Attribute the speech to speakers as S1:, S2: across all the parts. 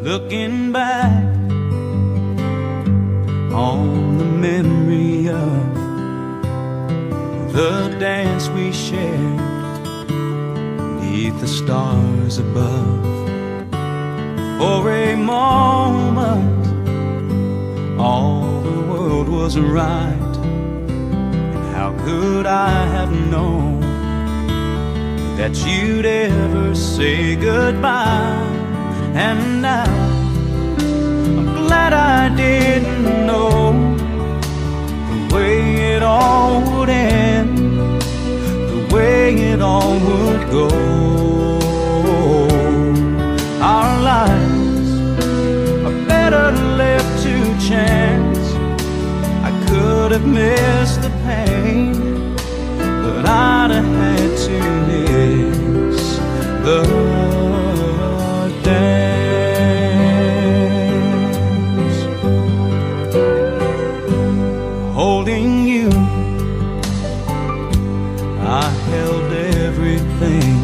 S1: Looking back on the memory of the dance we shared beneath the stars above. For a moment all the world was right, and how could I have known that you'd ever say goodbye? And now I'm glad I didn't know the way it all would end, the way it all would go. Our lives are better left to chance. I could have missed the pain, but I'd have had to miss the dance. Holding you, I held everything.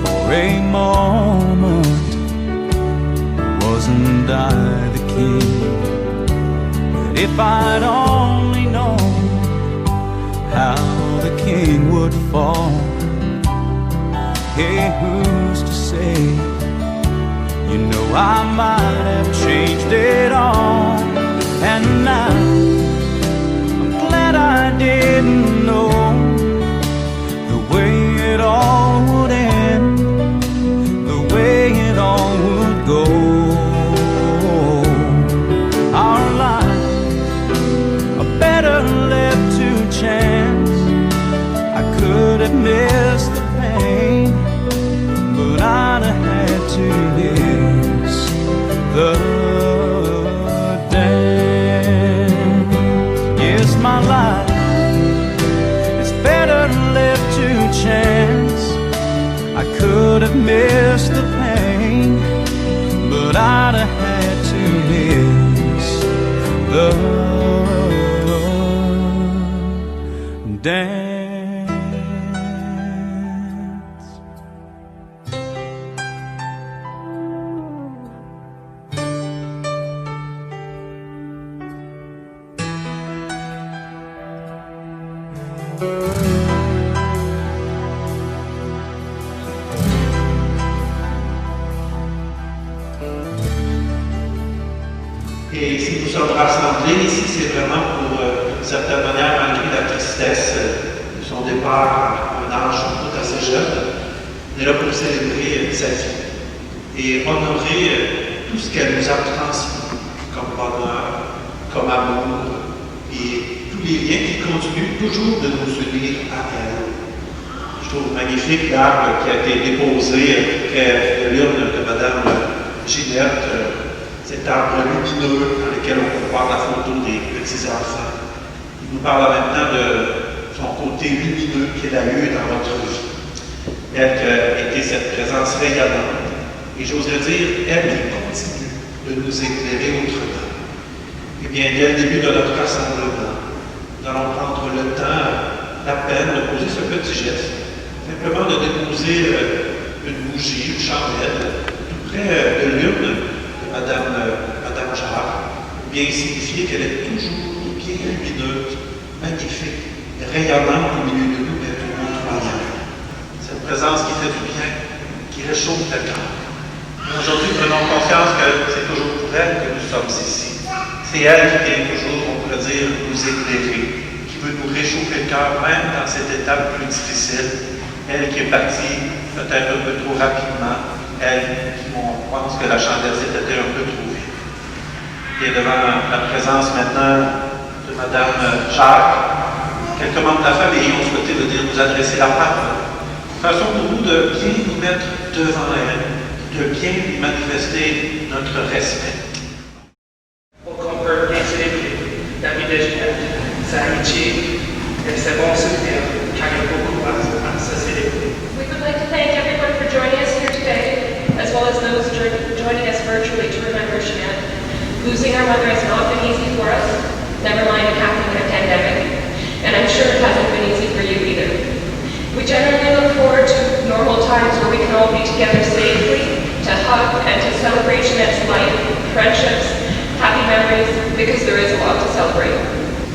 S1: For a moment, wasn't I the king? But if I'd only known how the king would fall, hey, who's to say? You know I might have changed it all. And now I'm glad I didn't know the way it all would end, the way it all would go. Our lives are better left to chance. I could have missed the pain, but I'd have had to miss the my life is better left to chance. I could have missed the pain, but I'd have had to miss the dance.
S2: Et si nous sommes rassemblés ici, c'est vraiment pour, d'une certaine manière, malgré la tristesse de son départ à un âge tout assez jeune, on est là pour célébrer sa vie et honorer tout ce qu'elle nous a transmis comme bonheur, comme amour et tous les liens qui continuent toujours de nous unir à elle. Je trouve magnifique l'arbre qui a été déposé près de l'urne de Madame Ginette, cet arbre lumineux dans lequel on peut voir la photo des petits-enfants. Il nous parle en même temps de son côté lumineux qu'il a eu dans votre vie. Elle qui a été cette présence rayonnante, et j'oserais dire, elle qui continue de nous éclairer autrement. Eh bien, dès le début de notre rassemblement, nous allons prendre le temps, la peine de poser ce petit geste, simplement de déposer une bougie, une chandelle, tout près de l'urne Madame Jacques, bien signifier qu'elle est toujours bien lumineuse, magnifique, rayonnante au milieu de nous, mais toujours croyante. Cette présence qui fait du bien, qui réchauffe le cœur. Aujourd'hui, prenons conscience que c'est toujours pour elle que nous sommes ici. C'est elle qui vient toujours, on pourrait dire, nous éclairer, qui veut nous réchauffer le cœur, même dans cette étape plus difficile. Elle qui est partie peut-être un peu trop rapidement. Elle, on pense que la chandelle s'était un peu trouvée. Et devant la présence maintenant de Madame Jacques, quelques membres de la famille ont souhaité venir nous adresser la parole. Façon pour nous de bien nous mettre devant elle, de bien lui manifester notre respect.
S3: Qu'on peut bien célébrer la vie de Ginette, sa amitié et ses bons souvenirs, car il y a beaucoup à se célébrer.
S4: We would like to thank everyone for joining us here today, as well as those joining us virtually to remember Ginette. Losing our mother has not been easy for us, never mind it happening in a pandemic, and I'm sure it hasn't been easy for you either. We generally look forward to normal times where we can all be together safely to hug and to celebrate Ginette's life, friendships, happy memories, because there is a lot to celebrate.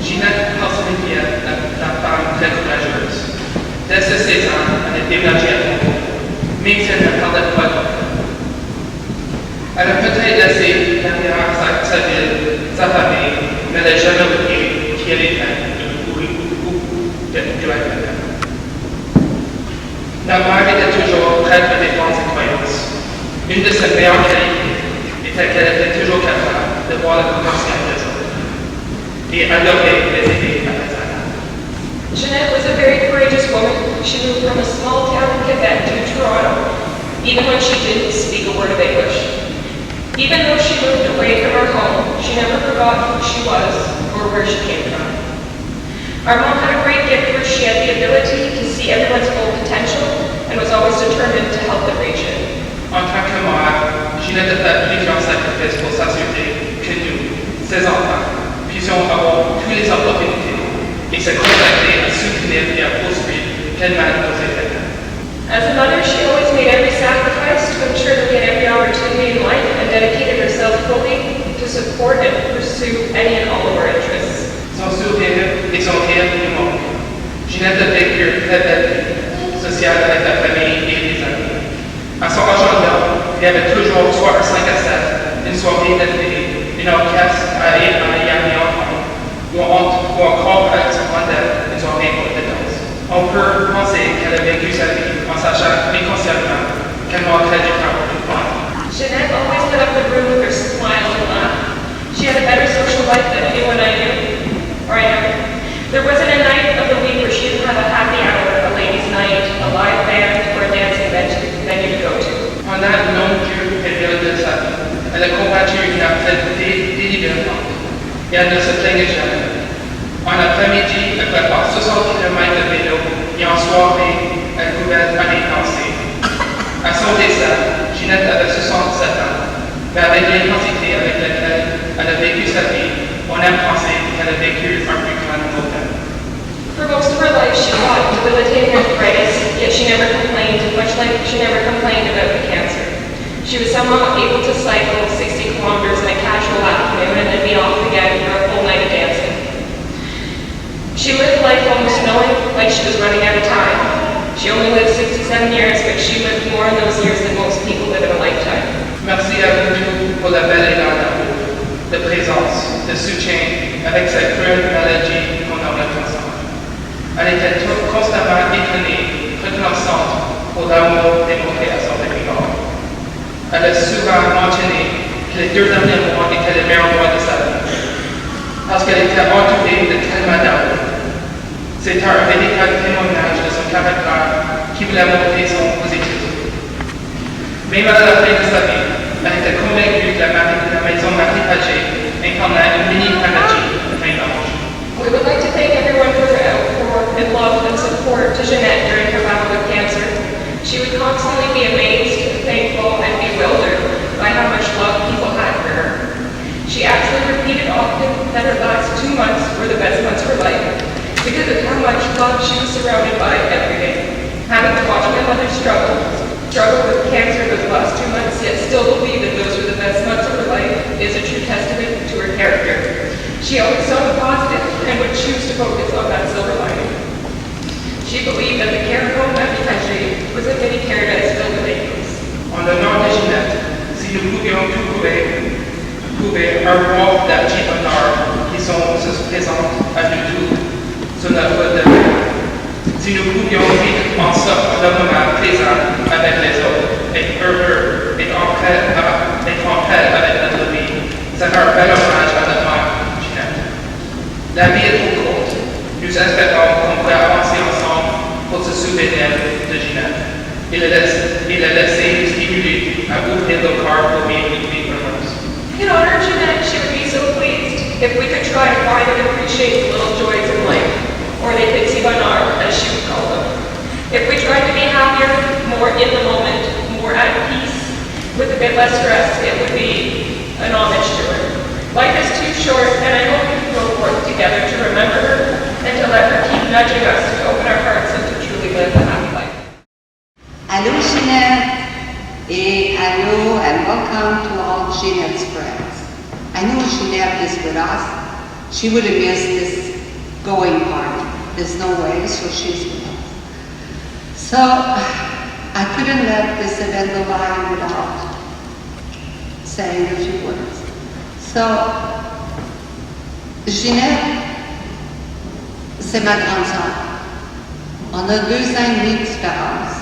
S3: Ginette personnifia la femme très courageuse. Dès ses 16 ans, elle est déménagée à Toronto, mais elle ne parlait pas d'anglais. Elle a peut-être laissé derrière sa ville, sa famille, mais elle n'a jamais oublié qui elle était ou de la famille. La mère était toujours prête à défendre ses croyances. Une de ses meilleures qualités était qu'elle était toujours capable de voir le potentiel des autres et adorait les aider à l'atteindre.
S4: Ginette was a very courageous woman. She moved from a small town in Quebec to Toronto, even when she didn't speak a word of English. Even though she moved away from her home, she never forgot who she was or where she came from. Our mom had a great gift where she had the ability to see everyone's full potential and was always determined to help them reach it.
S3: En tant que mère, Ginette a fait plusieurs sacrifices pour s'assurer que nous, ses enfants, puissions avoir toutes les opportunités et se consacrer à soutenir et à poursuivre pleinement nos intérêts.
S4: As a mother, she always made every sacrifice to ensure that we had every opportunity in life and dedicated herself fully to support and pursue any and all of our interests.
S3: Son sourire et son rire nous manquent. Ginette a vécu une très belle vie sociale avec la famille et les amis. À son agenda, il y avait toujours soit un 5 à 7, une soirée d'été, une orchestre à Miami ou encore avec son modèle, une soirée pour de danse. On peut penser qu'elle a vécu sa vie en sachant inconsciemment qu'elle manquerait du temps pour tout faire.
S4: Ginette always lit up the room with her smile and laugh. She had a better social life than anyone I knew. There wasn't a night of the week where she didn't have a happy hour, a ladies' night, a live band, or a dancing venue to go to.
S3: Pendant une longue période de sa vie, elle a combattu une activité délibérante et elle ne se plaignait jamais. En après-midi, elle fait faire 60 km de vélo et en soirée, elle pouvait aller danser. À son décès, Ginette avait 67 ans, mais avec l'intensité avec laquelle elle a vécu sa vie, on aime penser qu'elle a vécu un plus grand moment.
S4: For most of her life, she fought debilitating arthritis, yet she never complained, much like she never complained about the cancer. She was somehow able to cycle 60 kilometers in a casual afternoon and then be off again for a full night of dancing. She lived life almost knowing like she was running out of time. She only lived 67 years, but she lived more in those years than most people live in a lifetime.
S3: Merci à vous tous pour la belle élan d'amour, de présence, de soutien avec cette cruelle maladie qu'on a ensemble. Elle était constamment étonnée, reconnaissante pour l'amour démontré à son égard. Elle a souvent mentionné que les 2 derniers mois étaient les meilleurs mois de sa vie, parce qu'elle était entourée de tellement d'amour. C'était un véritable témoignage de son caractère qui voulait montrer son positivité. Même à la fin de sa vie, elle était convaincue que la maison Marie-Pagé incarnait une mini-paradis plein d'anges.
S4: We would like to thank everyone for their outpour and love and support to Ginette during her battle with cancer. She would constantly be amazed, thankful, and bewildered by how much love people had for her. She actually repeated often that her last 2 months were the best months of her life because of how much love she was surrounded by every day. Having to watch my mother struggle with cancer those last 2 months, yet still believe that those were the best months of her life is a true testament to her character. She always saw the positive and would choose to focus on that silver lining. She believed that the care home at Pier-Luc was a mini paradise filled with angels.
S3: En l'honneur de Ginette, si nous pouvions trouver un roi d'actifs honneurs qui se présentent à nous tous sur notre voie de vie, si nous pouvions vivre en sorte le moment présent avec les autres, être heureux, être en paix avec notre vie, c'est un bel hommage à notre mère, Ginette. La vie est trop courte. Nous espérons qu'on pourrait avancer ensemble pour se souvenir de Ginette et la laisser nous stimuler à ouvrir nos cœurs pour vivre une vie heureuse.
S4: In honor of Ginette, she would be so pleased if we could try to find and appreciate the little joys in life, or les petits bonheurs, as she would call them. If we tried to be happier, more in the moment, more at peace, with a bit less stress, it would be an homage to her. Life is too short, and I hope we can go forth together to remember her and to let her keep nudging us to open our hearts and to truly live a happy life.
S5: Allô Ginette et hello and welcome to all Ginette's friends. I know Ginette is with us. She would have missed this going party. There's no way, so she's with us. So I couldn't let this event go by without saying a few words. So, Ginette, c'est ma grande sœur. On a 2 ans et demi de différence.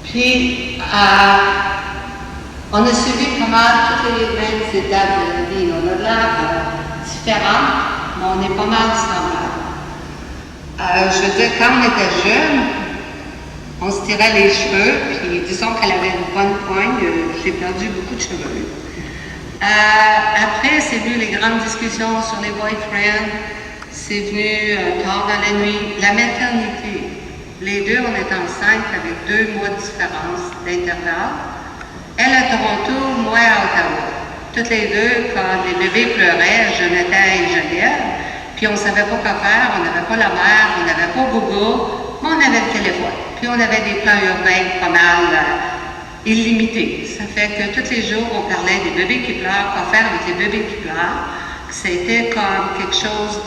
S5: Puis, on a suivi pas mal toutes les mêmes étapes de la vie. On a de l'air différents, mais on est pas mal semblables. Je veux dire, quand on était jeunes, on se tirait les cheveux, puis disons qu'elle avait une bonne poigne, j'ai perdu beaucoup de cheveux. Après, c'est venu les grandes discussions sur les boyfriends, c'est venu tard dans la nuit, la maternité. Les deux, on est enceintes avec 2 mois de différence d'intervalle. Elle à Toronto, moi à Ottawa. Toutes les deux, quand les bébés pleuraient, Jonathan et Geneviève, puis on ne savait pas quoi faire, on n'avait pas la mère, on n'avait pas Google, mais on avait le téléphone. Puis on avait des plans urbains pas mal illimités. Ça fait que tous les jours, on parlait des bébés qui pleurent, quoi faire avec les bébés qui pleurent. C'était comme quelque chose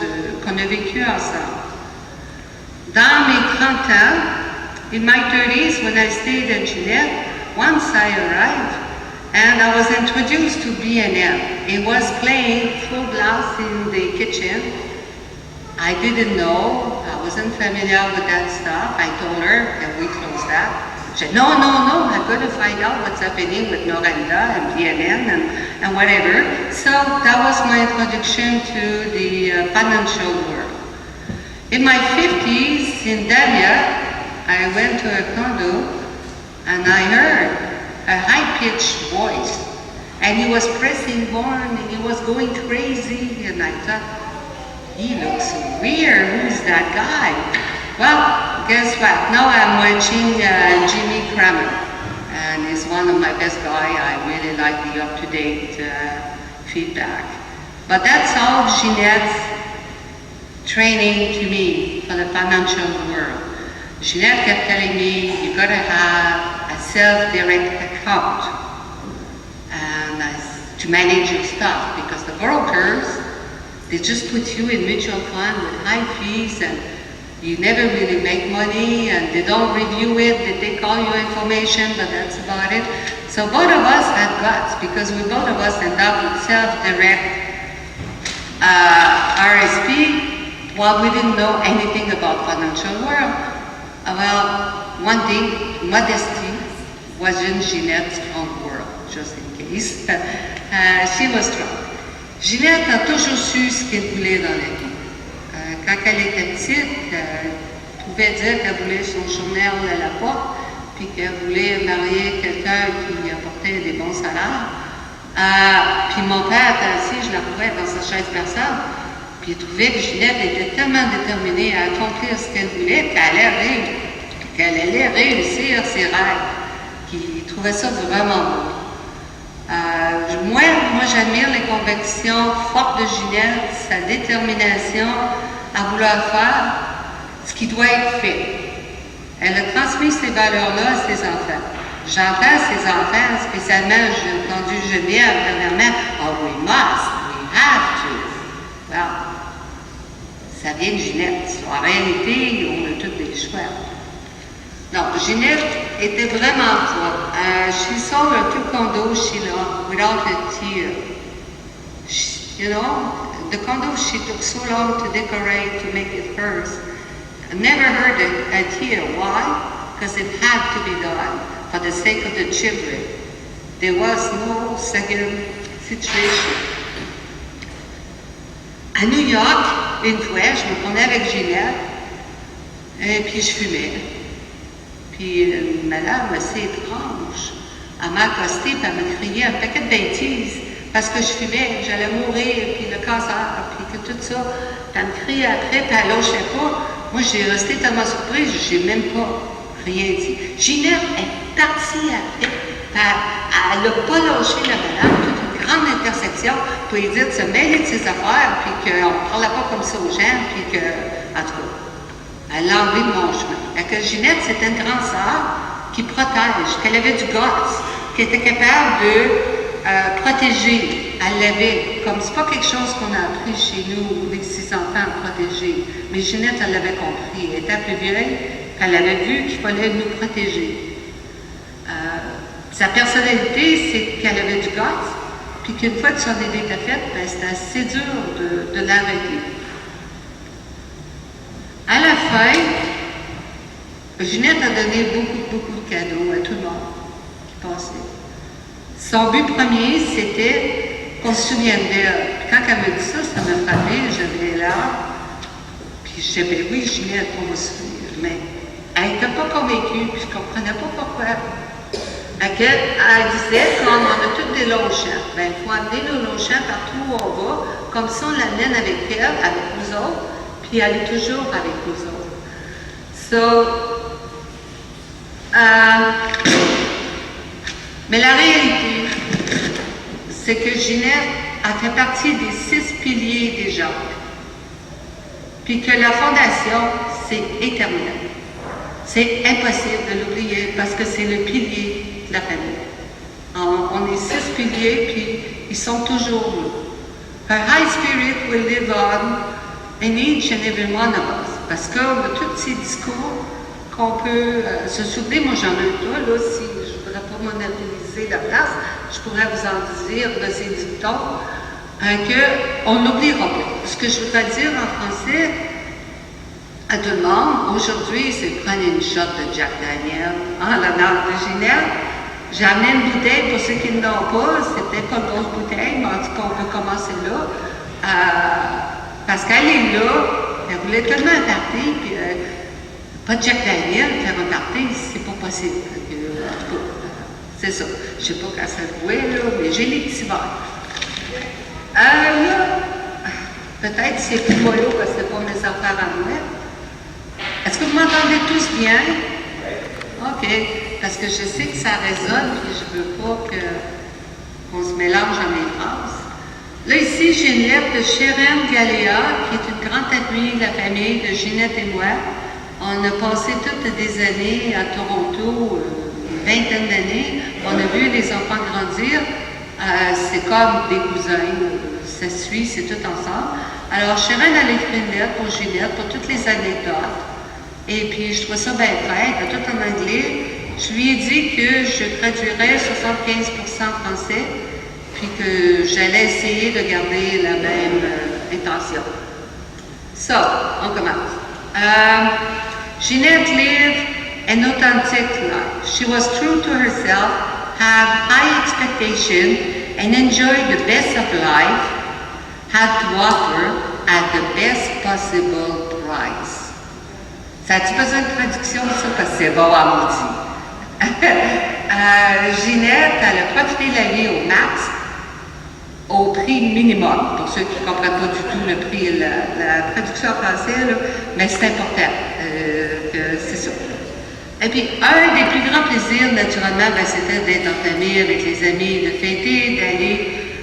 S5: qu'on a vécu ensemble. Dans mes 30 ans, in my 30s, when I stayed at Ginette, once I arrived and I was introduced to B&M. It was playing full blast in the kitchen. I didn't know, I wasn't familiar with that stuff. I told her, can we close that? She said, no, I'm going to find out what's happening with Noranda and B&M and whatever. So that was my introduction to the financial world. In my 50s, in Dania, I went to a condo and I heard a high-pitched voice. And he was pressing horn and he was going crazy. And I thought, he looks weird. Who's that guy? Well, guess what? Now I'm watching Jimmy Kramer. And he's one of my best guys. I really like the up-to-date feedback. But that's all Ginette's training to me for the financial world. Ginette kept telling me, you gotta have a self-direct account and to manage your stuff, because the brokers, they just put you in mutual fund with high fees and you never really make money and they don't review it, they take all your information, but that's about it. So both of us had guts because both of us ended up with self-direct RSP. Well, we didn't know anything about financial world. Well, one thing, modesty wasn't Ginette's strong world, just in case. She was strong. Ginette a toujours su ce qu'elle voulait dans la vie. Quand elle était petite, elle pouvait dire qu'elle voulait son journal à la porte, puis qu'elle voulait marier quelqu'un qui apportait des bons salaires. Puis mon père était assis, je la trouvais dans sa chaise berçante. Puis il trouvait que Ginette était tellement déterminée à accomplir ce qu'elle voulait qu'elle allait réussir ses rêves. Puis il trouvait ça vraiment beau. Moi, j'admire les convictions fortes de Ginette, sa détermination à vouloir faire ce qui doit être fait. Elle a transmis ces valeurs-là à ses enfants. J'entends ses enfants, spécialement, j'ai entendu Geneviève dernièrement, oh, we must, we have to. Well, ça vient de Ginette. En réalité, on a tous des choix. Non, Ginette était vraiment forte. She sold her 2 condos she loved without a tear. You know, the condos she took so long to decorate, to make it hers. I never heard a tear. Why? Because it had to be done for the sake of the children. There was no second situation. À New York, une fois, je me promenais avec Ginette, et puis je fumais. Puis une madame assez étrange, elle m'a accostée, puis elle m'a crié un paquet de bêtises, parce que je fumais, que j'allais mourir, puis le cancer, puis que tout ça. Puis elle me criait après, puis elle lâchait pas. Moi, j'ai resté tellement surprise, j'ai même pas rien dit. Ginette est partie après, puis elle n'a pas lâché la madame, toute une grande intersection, pour lui dire de se mêler de ses affaires, puis qu'on ne parlait pas comme ça aux gens, puis que, en tout cas, elle l'a enlevé de mon chemin. Fait que Ginette, c'était une grande sœur qui protège, qu'elle avait du guts, qu'elle était capable de protéger. Elle l'avait. Comme c'est pas quelque chose qu'on a appris chez nous, les 6 enfants, à protéger. Mais Ginette, elle l'avait compris. Elle était un peu vieille, elle avait vu qu'il fallait nous protéger. Sa personnalité, c'est qu'elle avait du guts, puis qu'une fois que son idée était faite, ben, c'était assez dur de l'arrêter. À la fin, Ginette a donné beaucoup de cadeaux à tout le monde qui passait. Son but premier, c'était qu'on se souvienne d'elle. Quand elle m'a dit ça, ça m'a frappé, j'avais l'air. Puis je disais, ben oui, Ginette, on va se souvenir. Mais elle n'était pas convaincue, puis je ne comprenais pas pourquoi. Elle disait, comme on a tous des Longchamps, ben il faut amener nos Longchamps partout où on va, comme ça on l'amène avec elle, avec nous autres, puis elle est toujours avec nous autres. Mais la réalité, c'est que Ginette a fait partie des 6 piliers des Jacques. Puis que la fondation, c'est éternel. C'est impossible de l'oublier parce que c'est le pilier de la famille. On est 6 piliers, puis ils sont toujours nous. Her high spirit will live on in each and every one of us. Parce qu'on a tous ces discours qu'on peut se souvenir. Moi, j'en ai un là, si je ne voudrais pas monopoliser la place, je pourrais vous en dire de ces dictons qu'on n'oubliera pas. Ce que je voudrais dire en français à tout le monde, aujourd'hui, c'est prenez une shot de Jack Daniel en l'honneur de Ginette. J'ai amené une bouteille pour ceux qui ne l'ont pas. C'est peut-être pas une grosse bouteille, mais en tout cas, on peut commencer là. Parce qu'elle est là, elle voulait tellement un party, puis pas de Jack Daniel, faire un party, c'est pas possible. En tout cas, c'est ça. Je sais pas quand ça se voit, là, mais j'ai les petits verres. Là, peut-être c'est plus mollo parce que c'est pas mes affaires à moi. Est-ce que vous m'entendez tous bien? OK. Parce que je sais que ça résonne, puis je veux pas qu'on se mélange dans mes phrases. Là, ici, j'ai une lettre de Sharon Galéa, qui est une grande amie de la famille de Ginette et moi. On a passé toutes des années à Toronto, une vingtaine d'années. On a vu les enfants grandir. C'est comme des cousins. Ça suit, c'est tout ensemble. Alors, Sharon a écrit une lettre pour Ginette, pour toutes les anecdotes. Et puis, je trouve ça bien fait, tout en anglais. Je lui ai dit que je traduirais 75% français, puis que j'allais essayer de garder la même intention. Ça, on commence. Ginette lived an authentic life. She was true to herself, had high expectation, and enjoyed the best of life, had to offer at the best possible price. Ça a-tu besoin de traduction, ça? Parce que c'est bon à maudit. Ginette, elle a profité de la vie au max, au prix minimum, pour ceux qui ne comprennent pas du tout le prix, la traduction en français, là, mais c'est important, c'est ça. Et puis, un des plus grands plaisirs, naturellement, ben, c'était d'être en famille avec les amis, de fêter, d'aller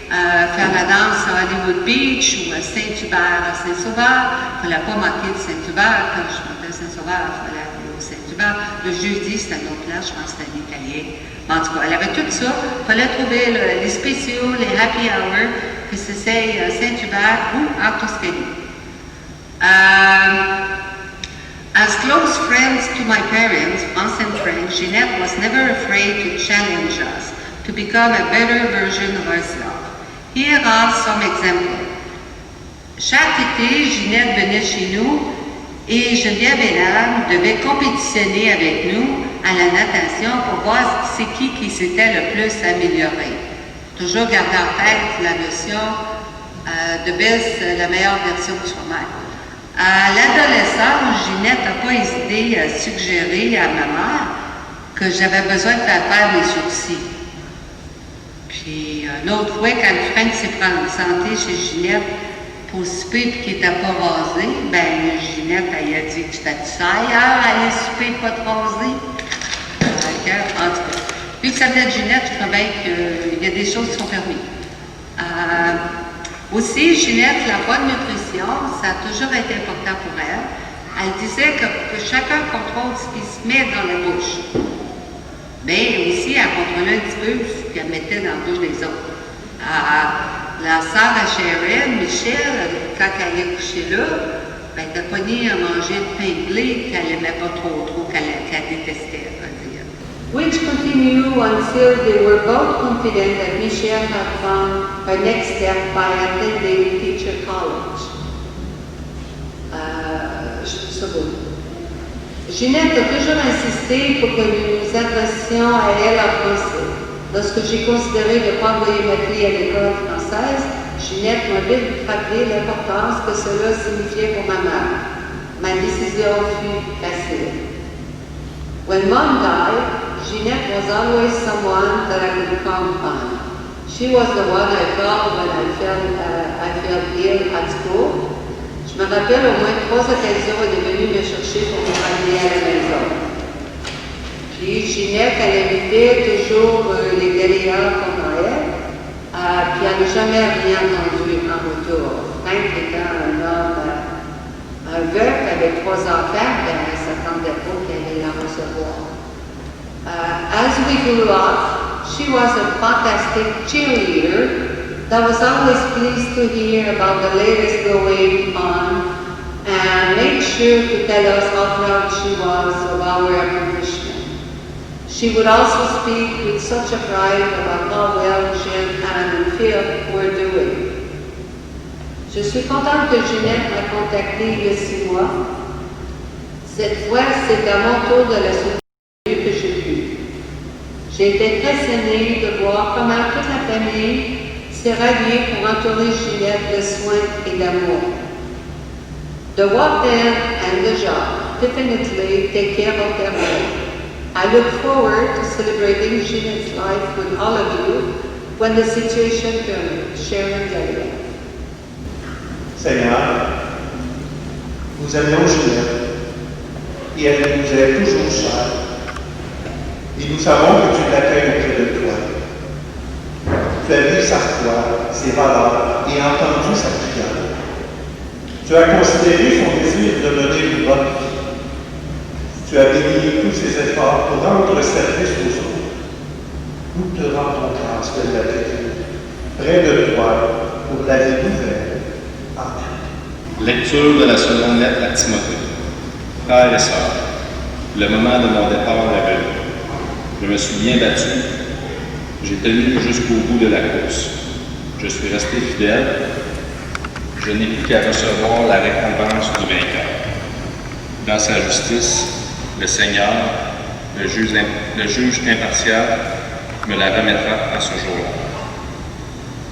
S5: faire la danse à Hollywood Beach ou à Saint-Hubert, à Saint-Sauveur. Il ne fallait pas manquer de Saint-Hubert. Quand je montais à Saint-Sauveur, il fallait aller au Saint-Hubert. Le jeudi, c'était une autre place, je pense que c'était l'italien. En tout cas, elle avait tout ça. Il fallait trouver les spéciaux, les happy hours, que c'était Saint-Hubert ou en Toscanie. As close friends to my parents, once and friends, Ginette was never afraid to challenge us to become a better version of herself. Here are some examples. Chaque été, Ginette venait chez nous et Geneviève et Anne devaient compétitionner avec nous à la natation pour voir c'est qui s'était le plus amélioré. Toujours garder en tête la notion de best, la meilleure version de soi-même. À l'adolescence, Ginette n'a pas hésité à suggérer à ma mère que j'avais besoin de faire mes sourcils. Puis, une autre fois, quand le frein s'est présenté chez Ginette pour souper et qu'il n'était pas rasé, ben Ginette, elle a dit que j'étais ailleurs à aller souper pas de rasé. En tout cas, vu que ça venait de Ginette, je crois bien qu'il y a des choses qui sont permises. Aussi, Ginette, la bonne nutrition, ça a toujours été important pour elle. Elle disait que chacun contrôle ce qui se met dans la bouche. Mais aussi, elle contrôlait un petit peu ce qu'elle mettait dans la bouche des autres. La sœur à Sharon, Michel, quand elle est couchée là, ben, elle était pognée à manger de pain blé qu'elle n'aimait pas trop, qu'elle détestait, on va dire. Which continued until they were both confident that Michelle had found her next step by attending teacher college. Ginette a toujours insisté pour que nous nous adressions à elle en français. Lorsque j'ai considéré ne pas envoyer ma fille à l'école française, Ginette m'a vite rappelé l'importance que cela signifiait pour ma mère. Ma décision fut facile. When Mom died, Ginette was always someone that I could count on. She was the one I called when I felt ill at school. Je me rappelle au moins 3 occasions où elle est venue me chercher pour me ramener à la maison. Puis Ginette, elle invitait toujours les galéas comme Noël, puis elle n'a jamais rien entendu en retour. Frank étant un homme, un veuf avec 3 enfants, ben, elle ne s'attendait pas qu'elle allait la recevoir. As we grew up, she was a fantastic cheerleader that was always pleased to hear about the latest going on and made sure to tell us how proud she was of our accomplishment. She would also speak with such a pride about how well Jen, Anne and Phil were doing. Je suis contente que Ginette m'a contactée il y a 6 mois. Cette fois, c'est à mon tour de la soutenir que j'ai pu. J'ai été impressionnée de voir comment toute la famille s'est ralliée pour entourer Ginette de soins et d'amour. The work and the job definitely take care of their own. I look forward to celebrating Ginette's life with all of you when the situation permits. Sharon Gallia.
S2: Seigneur, nous aimons Ginette et elle nous est toujours chère. Et nous savons que tu l'accueilles auprès de toi. Tu as vu sa foi, ses valeurs et entendu sa prière. Tu as considéré son désir de mener une bonne vie. Tu as béni tous ses efforts pour rendre service aux autres. Nous te rendons grâce de la vie, près de toi, pour la vie nouvelle. Amen.
S6: Lecture de la seconde lettre à Timothée. Frères et sœurs, le moment de mon départ est venu. Je me suis bien battu. J'ai tenu jusqu'au bout de la course. Je suis resté fidèle. Je n'ai plus qu'à recevoir la récompense du vainqueur. Dans sa justice, le Seigneur, le juge impartial, me la remettra à ce jour-là,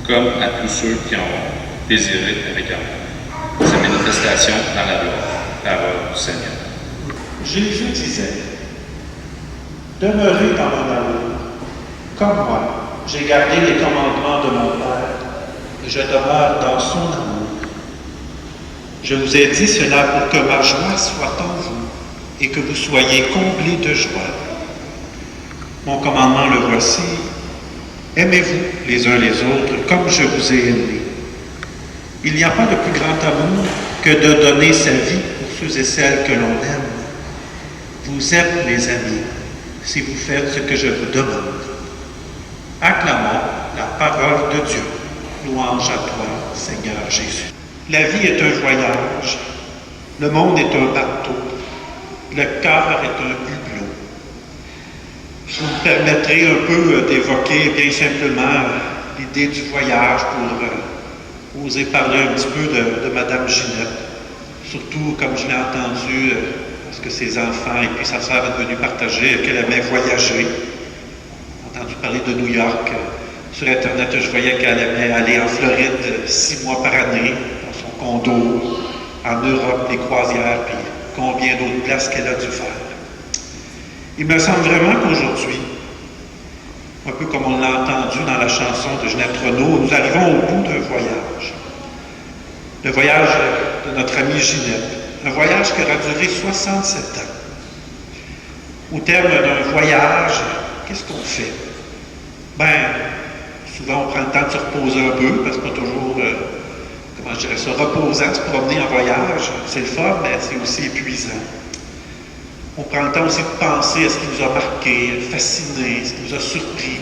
S6: comme à tous ceux qui ont désiré avec amour. Sa manifestation dans la gloire. Parole du Seigneur.
S2: Jésus disait, demeurez dans mon amour. Comme moi, j'ai gardé les commandements de mon Père, et je demeure dans son amour. Je vous ai dit cela pour que ma joie soit en vous, et que vous soyez comblés de joie. Mon commandement le voici, aimez-vous les uns les autres comme je vous ai aimés. Il n'y a pas de plus grand amour que de donner sa vie pour ceux et celles que l'on aime. Vous êtes mes amis, si vous faites ce que je vous demande. Acclamons la parole de Dieu. Louange à toi, Seigneur Jésus. La vie est un voyage. Le monde est un bateau. Le cœur est un hublot. Vous me permettrez un peu d'évoquer bien simplement l'idée du voyage pour oser parler un petit peu de Madame Ginette. Surtout, comme je l'ai entendu, parce que ses enfants et puis sa sœur est venue partager qu'elle aimait voyager. J'ai entendu parler de New York. Sur Internet, je voyais qu'elle aimait aller en Floride 6 mois par année, dans son condo, en Europe, les croisières, puis combien d'autres places qu'elle a dû faire. Il me semble vraiment qu'aujourd'hui, un peu comme on l'a entendu dans la chanson de Ginette Renaud, nous arrivons au bout d'un voyage. Le voyage de notre amie Ginette. Un voyage qui aura duré 67 ans. Au terme d'un voyage, qu'est-ce qu'on fait? Souvent on prend le temps de se reposer un peu, parce que c'est pas toujours, comment je dirais ça, reposant, se promener en voyage. C'est le fun, mais c'est aussi épuisant. On prend le temps aussi de penser à ce qui nous a marqué, fasciné, ce qui nous a surpris,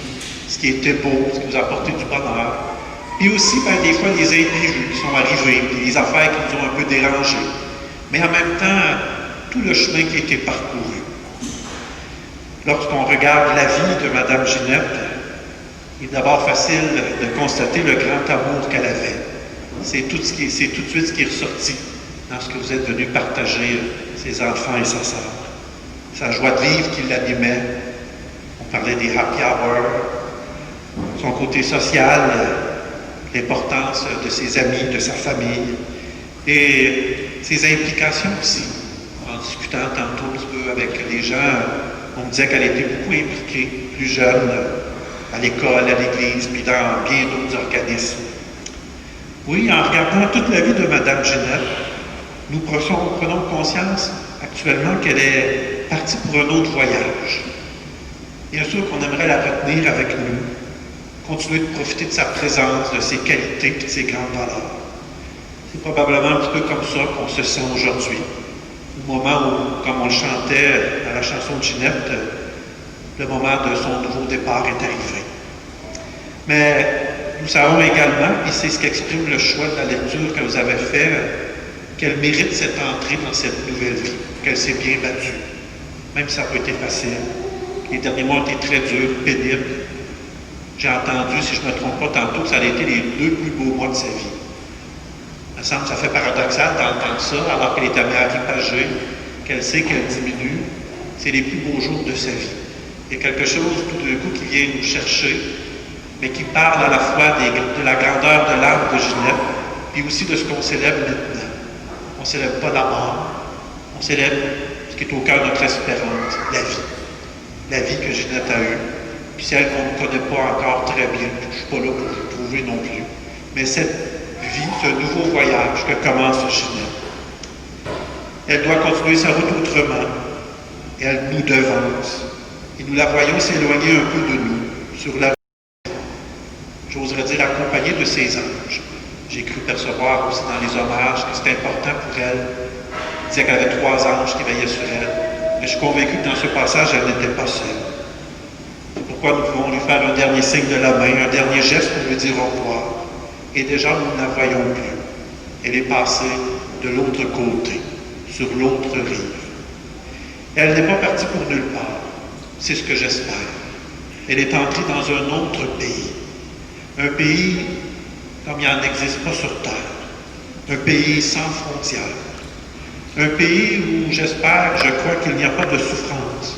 S2: ce qui était beau, ce qui nous a apporté du bonheur. Et aussi, des fois, les imprévus qui sont arrivés, puis les affaires qui nous ont un peu dérangés. Mais en même temps, tout le chemin qui a été parcouru. Lorsqu'on regarde la vie de Mme Ginette, il est d'abord facile de constater le grand amour qu'elle avait. C'est tout de suite ce qui est ressorti dans ce que vous êtes venus partager, ses enfants et sa sœur. Sa joie de vivre qui l'animait. On parlait des happy hours, son côté social, l'importance de ses amis, de sa famille, et ses implications aussi. En discutant tantôt un petit peu avec les gens, on me disait qu'elle était beaucoup impliquée, plus jeune, à l'école, à l'église, puis dans bien d'autres organismes. Oui, en regardant toute la vie de Mme Ginette, nous prenons conscience actuellement qu'elle est partie pour un autre voyage. Bien sûr qu'on aimerait la retenir avec nous, continuer de profiter de sa présence, de ses qualités et de ses grandes valeurs. C'est probablement un petit peu comme ça qu'on se sent aujourd'hui. Au moment où, comme on le chantait à la chanson de Ginette, le moment de son nouveau départ est arrivé. Mais nous savons également, et c'est ce qu'exprime le choix de la lecture que vous avez fait, qu'elle mérite cette entrée dans cette nouvelle vie, qu'elle s'est bien battue, même si ça n'a pas été facile. Les derniers mois ont été très durs, pénibles. J'ai entendu, si je ne me trompe pas tantôt, que ça a été les 2 plus beaux mois de sa vie. Il me semble que ça fait paradoxal d'entendre ça, alors qu'elle est à Marie Pagé, qu'elle sait qu'elle diminue. C'est les plus beaux jours de sa vie. Il y a quelque chose tout d'un coup qui vient nous chercher, mais qui parle à la fois de la grandeur de l'âme de Ginette, puis aussi de ce qu'on célèbre maintenant. On ne célèbre pas la mort, on célèbre ce qui est au cœur de notre espérance, la vie. La vie que Ginette a eue, puis celle qu'on ne connaît pas encore très bien, je ne suis pas là pour le trouver non plus. Mais cette vie, ce nouveau voyage que commence Ginette, elle doit continuer sa route autrement, et elle nous devance. Et nous la voyons s'éloigner un peu de nous, sur la route, j'oserais dire accompagnée de ses anges. J'ai cru percevoir aussi dans les hommages que c'était important pour elle. Elle disait qu'elle avait 3 anges qui veillaient sur elle. Mais je suis convaincu que dans ce passage, elle n'était pas seule. C'est pourquoi nous pouvons lui faire un dernier signe de la main, un dernier geste pour lui dire au revoir. Et déjà, nous ne la voyons plus. Elle est passée de l'autre côté, sur l'autre rive. Elle n'est pas partie pour nulle part. C'est ce que j'espère. Elle est entrée dans un autre pays. Un pays comme il n'en existe pas sur Terre. Un pays sans frontières. Un pays où j'espère, je crois qu'il n'y a pas de souffrance,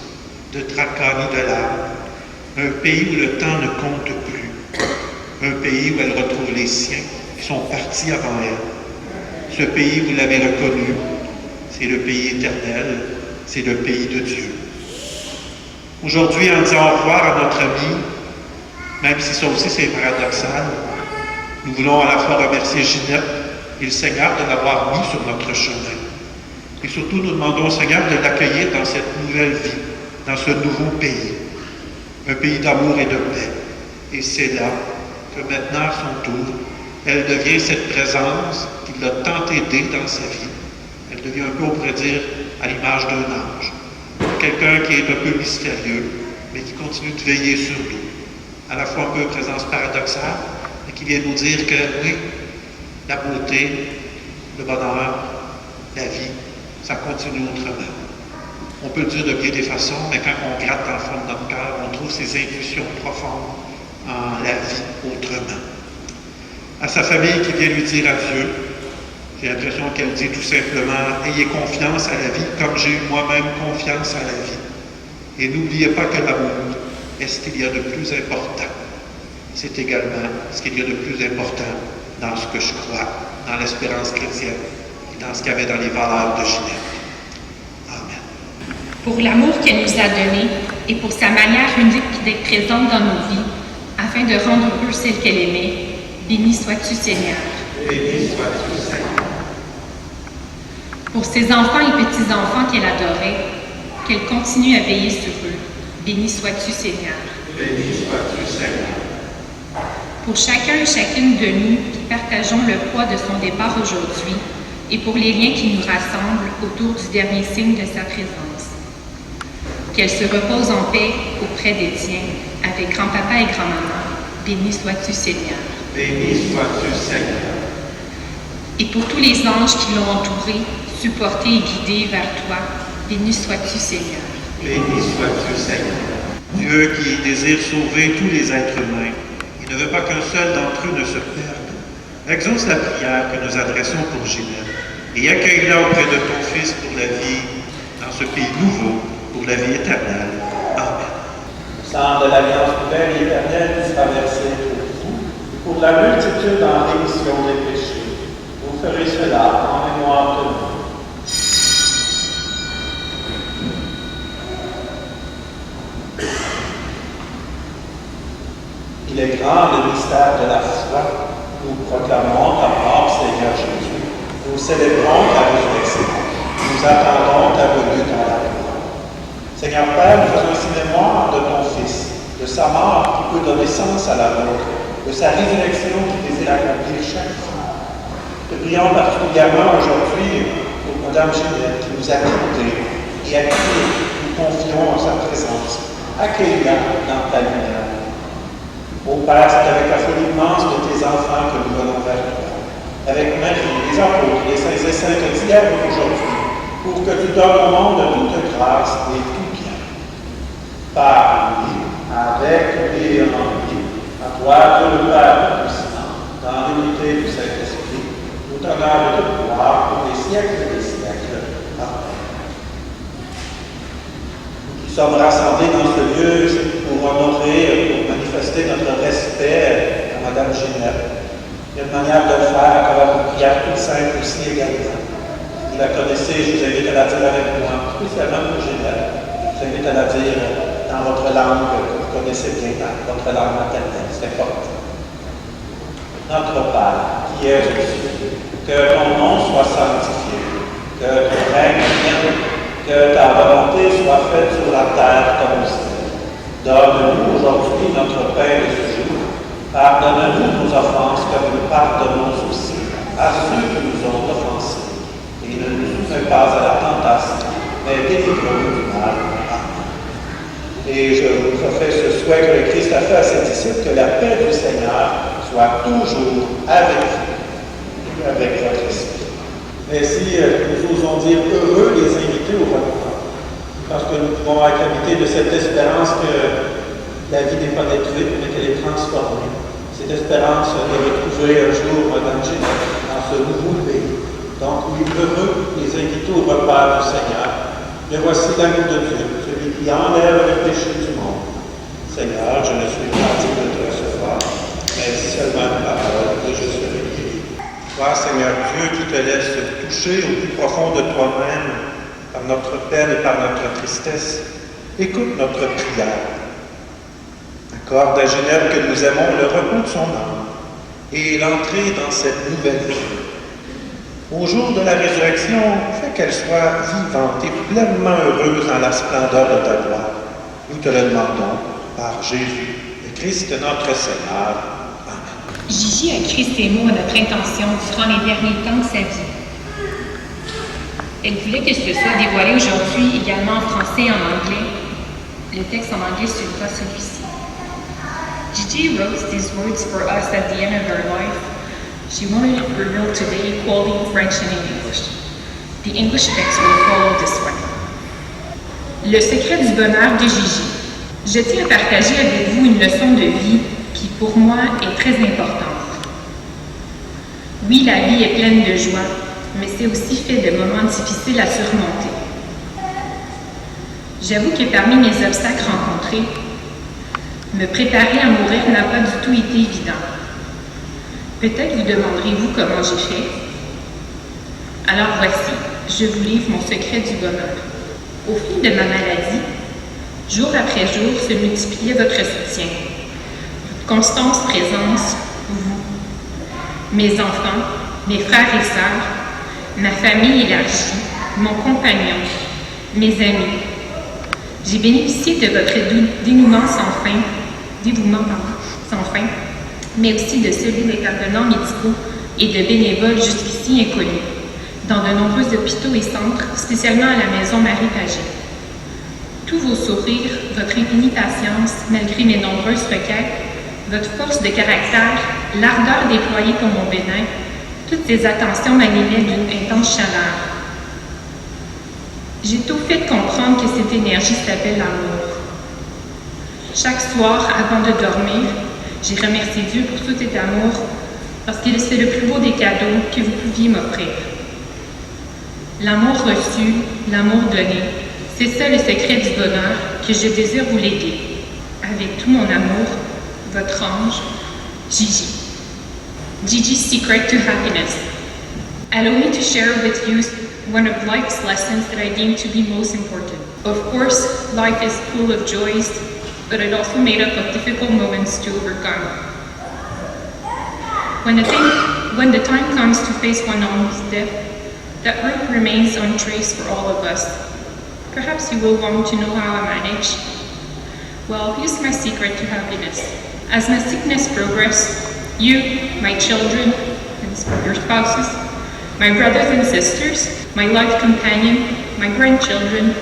S2: de tracas ni de larmes. Un pays où le temps ne compte plus. Un pays où elle retrouve les siens qui sont partis avant elle. Ce pays, vous l'avez reconnu, c'est le pays éternel, c'est le pays de Dieu. Aujourd'hui, en disant au revoir à notre ami, même si ça aussi c'est paradoxal, nous voulons à la fois remercier Ginette et le Seigneur de l'avoir mis sur notre chemin. Et surtout, nous demandons au Seigneur de l'accueillir dans cette nouvelle vie, dans ce nouveau pays. Un pays d'amour et de paix. Et c'est là que maintenant, à son tour, elle devient cette présence qui l'a tant aidée dans sa vie. Elle devient un peu, on pourrait dire, à l'image d'un ange. Quelqu'un qui est un peu mystérieux, mais qui continue de veiller sur nous. À la fois un peu présence paradoxale, mais qui vient nous dire que oui, la beauté, le bonheur, la vie, ça continue autrement. On peut le dire de bien des façons, mais quand on gratte dans le fond de notre cœur, on trouve ces intuitions profondes en la vie autrement. À sa famille qui vient lui dire adieu, j'ai l'impression qu'elle dit tout simplement « Ayez confiance à la vie comme j'ai eu moi-même confiance à la vie. Et n'oubliez pas que l'amour est ce qu'il y a de plus important. C'est également ce qu'il y a de plus important dans ce que je crois, dans l'espérance chrétienne et dans ce qu'il y avait dans les valeurs de Ginette. Amen.
S7: Pour l'amour qu'elle nous a donné et pour sa manière unique d'être présente dans nos vies, afin de rendre heureux celle qu'elle aimait, béni sois-tu Seigneur.
S2: Béni sois-tu Seigneur.
S7: Pour ses enfants et petits-enfants qu'elle adorait, qu'elle continue à veiller sur eux, béni sois-tu Seigneur.
S2: Béni sois-tu Seigneur.
S7: Pour chacun et chacune de nous qui partageons le poids de son départ aujourd'hui et pour les liens qui nous rassemblent autour du dernier signe de sa présence, qu'elle se repose en paix auprès des tiens, avec grand-papa et grand-maman. Béni sois-tu, Seigneur.
S2: Béni sois-tu, Seigneur.
S7: Et pour tous les anges qui l'ont entourée, supportée et guidée vers toi, béni sois-tu, Seigneur.
S2: Béni sois-tu, Seigneur. Dieu qui désire sauver tous les êtres humains, il ne veut pas qu'un seul d'entre eux ne se perde. Exauce la prière que nous adressons pour Ginette et accueille-la auprès de ton Fils pour la vie dans ce pays nouveau, pour la vie éternelle. Amen.
S8: Le sang de l'Alliance nouvelle et éternelle qui sera versé pour vous, pour la multitude en rémission des péchés. Vous ferez cela en mémoire de nous. Il est grand le mystère de la foi. Nous proclamons ta mort, Seigneur Jésus. Nous célébrons ta résurrection. Nous attendons ta venue dans la gloire. Seigneur Père, nous faisons aussi mémoire de ton Fils, de sa mort qui peut donner sens à la nôtre, de sa résurrection qui désire accomplir chaque jour. Te prions particulièrement aujourd'hui pour Madame Ginette qui nous a quittés et à qui nous confions en sa présence. Accueille-la dans ta lumière. Ô Père, c'est avec la folie immense de tes enfants que nous venons vers toi, avec Marie, les apôtres, les saints et saintes d'hier et d'aujourd'hui, pour que tu donnes au monde toute grâce et tout bien. Par lui, avec lui et en lui, à toi, Dieu le Père Tout-Puissant, dans l'unité du Saint-Esprit, tout honneur et toute gloire pour les siècles des siècles. Amen. Nous sommes rassemblés dans ce lieu pour honorer, pour manifester notre respect à Mme Ginette. Il y a une manière de le faire, comme une prière toute simple aussi également. Vous la connaissez, je vous invite à la dire avec moi, spécialement pour Ginette. Je vous invite à la dire dans votre langue que vous connaissez bien, dans votre langue maternelle, c'est important. Notre Père, qui es aux cieux, que ton nom soit sanctifié, que ton règne vienne, que ta volonté soit faite sur la terre comme au ciel. Donne-nous aujourd'hui notre pain de ce jour. Pardonne-nous nos offenses comme nous pardonnons aussi à ceux qui nous ont offensés. Et ne nous soumets pas à la tentation, mais délivre-nous du mal. Amen. Et je vous fais ce souhait que le Christ a fait à ses disciples, que la paix du Seigneur soit toujours avec vous et avec votre esprit. Ainsi, nous osons dire heureux les invités au repas, parce que nous pouvons être habités de cette espérance que la vie n'est pas détruite, mais qu'elle est transformée. Cette espérance de retrouver un jour Mme Ginette dans ce nouveau pays. Donc, oui, heureux les invités au repas du Seigneur. Mais voici l'amour de Dieu, celui qui enlève le péché du monde. Seigneur, je ne suis pas digne de te recevoir, mais dis seulement une parole et je serai guéri. Toi, Seigneur Dieu, qui te laisse toucher au plus profond de toi-même par notre peine et par notre tristesse, écoute notre prière. Accorde à Ginette que nous aimons le repos de son âme et l'entrée dans cette nouvelle vie. Au jour de la résurrection, fais qu'elle soit vivante et pleinement heureuse dans la splendeur de ta gloire. Nous te le demandons par Jésus, le Christ notre Seigneur. Amen.
S7: Gigi a écrit ces mots à notre intention durant les derniers temps de sa vie. Elle voulait que ce soit dévoilé aujourd'hui également en français et en anglais. Le texte en anglais suivra celui-ci. Gigi wrote these words for us at the end of her life. She wanted it revealed today equally in French and in English. The English text will follow this way. Le secret du bonheur de Gigi. Je tiens à partager avec vous une leçon de vie qui, pour moi, est très importante. Oui, la vie est pleine de joie, mais c'est aussi fait de moments difficiles à surmonter. J'avoue que parmi mes obstacles rencontrés, me préparer à mourir n'a pas du tout été évident. Peut-être vous demanderez-vous comment j'ai fait. Alors voici, je vous livre mon secret du bonheur. Au fil de ma maladie, jour après jour se multipliait votre soutien, votre constante présence, vous, mes enfants, mes frères et sœurs, ma famille élargie, mon compagnon, mes amis. J'ai bénéficié de votre dévouement sans fin, mais aussi de celui d'intervenants médicaux et de bénévoles jusqu'ici inconnus, dans de nombreux hôpitaux et centres, spécialement à la maison Marie Pagé. Tous vos sourires, votre infinie patience, malgré mes nombreuses requêtes, votre force de caractère, l'ardeur déployée pour mon bénin, toutes ces attentions m'animaient d'une intense chaleur. J'ai tôt fait comprendre que cette énergie s'appelle l'amour. Chaque soir, avant de dormir, j'ai remercié Dieu pour tout cet amour, parce que c'est le plus beau des cadeaux que vous pouviez m'offrir. L'amour reçu, l'amour donné, c'est ça le secret du bonheur que je désire vous léguer. Avec tout mon amour, votre ange, Gigi. Gigi's secret to happiness. Allow me to share with you one of life's lessons that I deem to be most important. Of course, life is full of joys, but it's also made up of difficult moments to overcome. When the time comes to face one's own death, that road remains untraced for all of us. Perhaps you will want to know how I manage. Well, here's my secret to happiness. As my sickness progresses, you, my children, and your spouses, my brothers and sisters, my life companion, my grandchildren,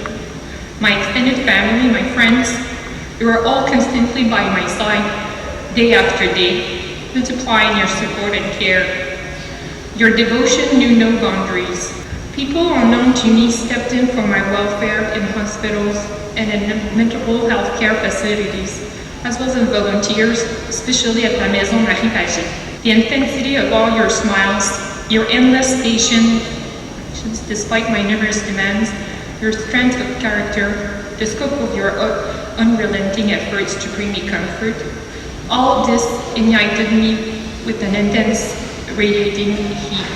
S7: my extended family, my friends, you are all constantly by my side, day after day, multiplying your support and care. Your devotion knew no boundaries. People unknown to me stepped in for my welfare in hospitals and in mental health care facilities, as well as volunteers, especially at La Maison Marie Pagé. The intensity of all your smiles, your endless patience, despite my numerous demands, your strength of character, the scope of your unrelenting efforts to bring me comfort, all this ignited me with an intense radiating heat.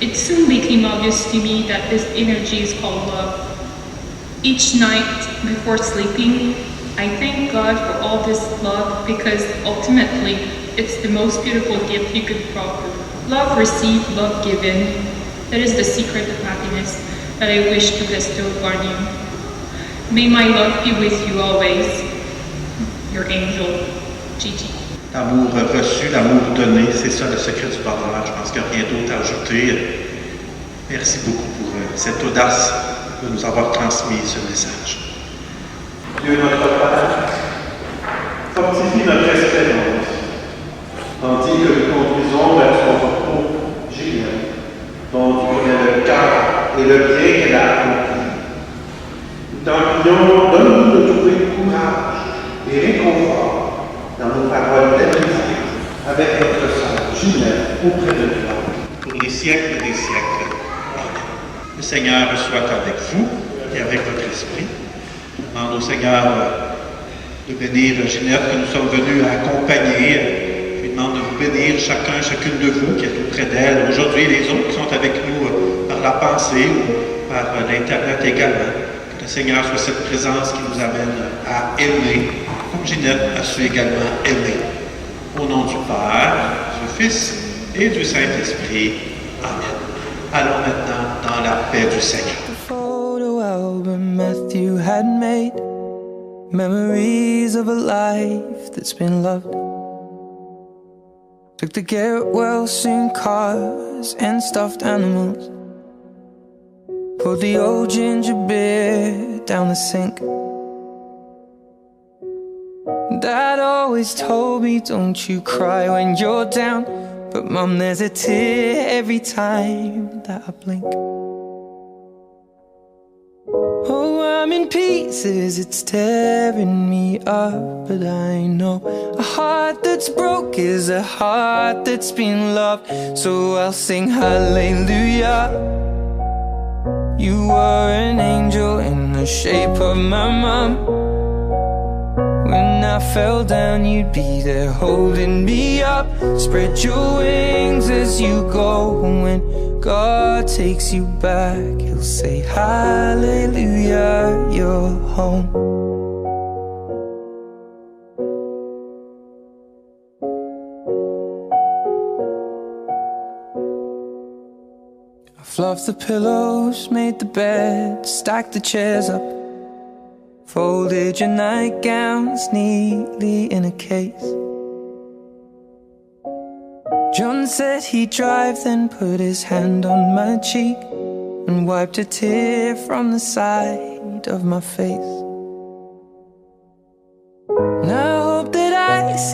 S7: It soon became obvious to me that this energy is called love. Each night before sleeping, I thank God for all this love because ultimately it's the most beautiful gift you could offer. Love received, love given. That is the secret of happiness that I wish to bestow upon you. May my love be with you always. Your angel, Gigi.
S2: L'amour reçu, l'amour donné, c'est ça le secret du bonheur. Je pense qu'il n'y a rien d'autre à ajouter. Merci beaucoup pour cette audace de nous avoir transmis ce message. Dieu notre Père, fortifie notre espérance, tandis que nous conduisons vers son repos, Ginette, dont tu connais le cœur et le bien qu'elle a accompli. Nous t'en prions, donne-nous de trouver courage et réconfort dans nos paroles d'amitié avec notre sœur Ginette auprès de toi, pour les siècles des siècles. Amen. Le Seigneur soit avec vous et avec votre esprit. Je demande au Seigneur de bénir Ginette que nous sommes venus accompagner. Je lui demande de vous bénir chacune de vous qui êtes auprès d'elle. Aujourd'hui, les autres qui sont avec nous par la pensée ou par l'Internet également. Que le Seigneur soit cette présence qui nous amène à aimer, comme Ginette a su également aimer. Au nom du Père, du Fils et du Saint-Esprit. Amen. Allons maintenant dans la paix du Seigneur.
S1: The photo album Matthew had made, memories of a life that's been loved. Took the get well soon cars and stuffed animals. Poured the old ginger beer down the sink. Dad always told me, don't you cry when you're down. But Mum, there's a tear every time that I blink. Oh, I'm in pieces, it's tearing me up. But I know a heart that's broke is a heart that's been loved. So I'll sing hallelujah. You were an angel in the shape of my mom. When I fell down, you'd be there holding me up. Spread your wings as you go. And when God takes you back, He'll say, hallelujah, you're home. I fluffed the pillows, made the bed, stacked the chairs up. Folded your nightgowns neatly in a case. John said he'd drive, then put his hand on my cheek and wiped a tear from the side of my face.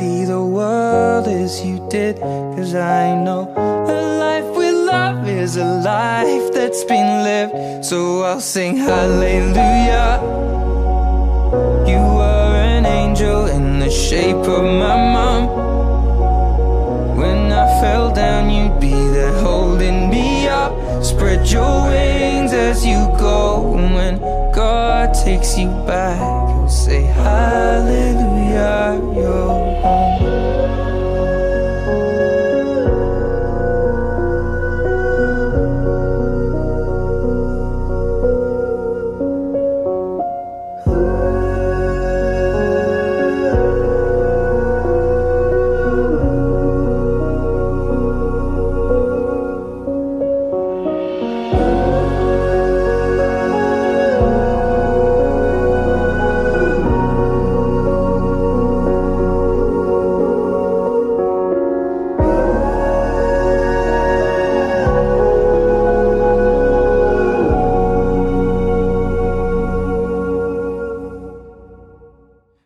S1: see the world as you did, 'cause I know a life with love is a life that's been lived. So I'll sing hallelujah. You were an angel in the shape of my mom. When I fell down, you'd be there holding me up. Spread your wings as you go, and when God takes you back, he'll say hallelujah.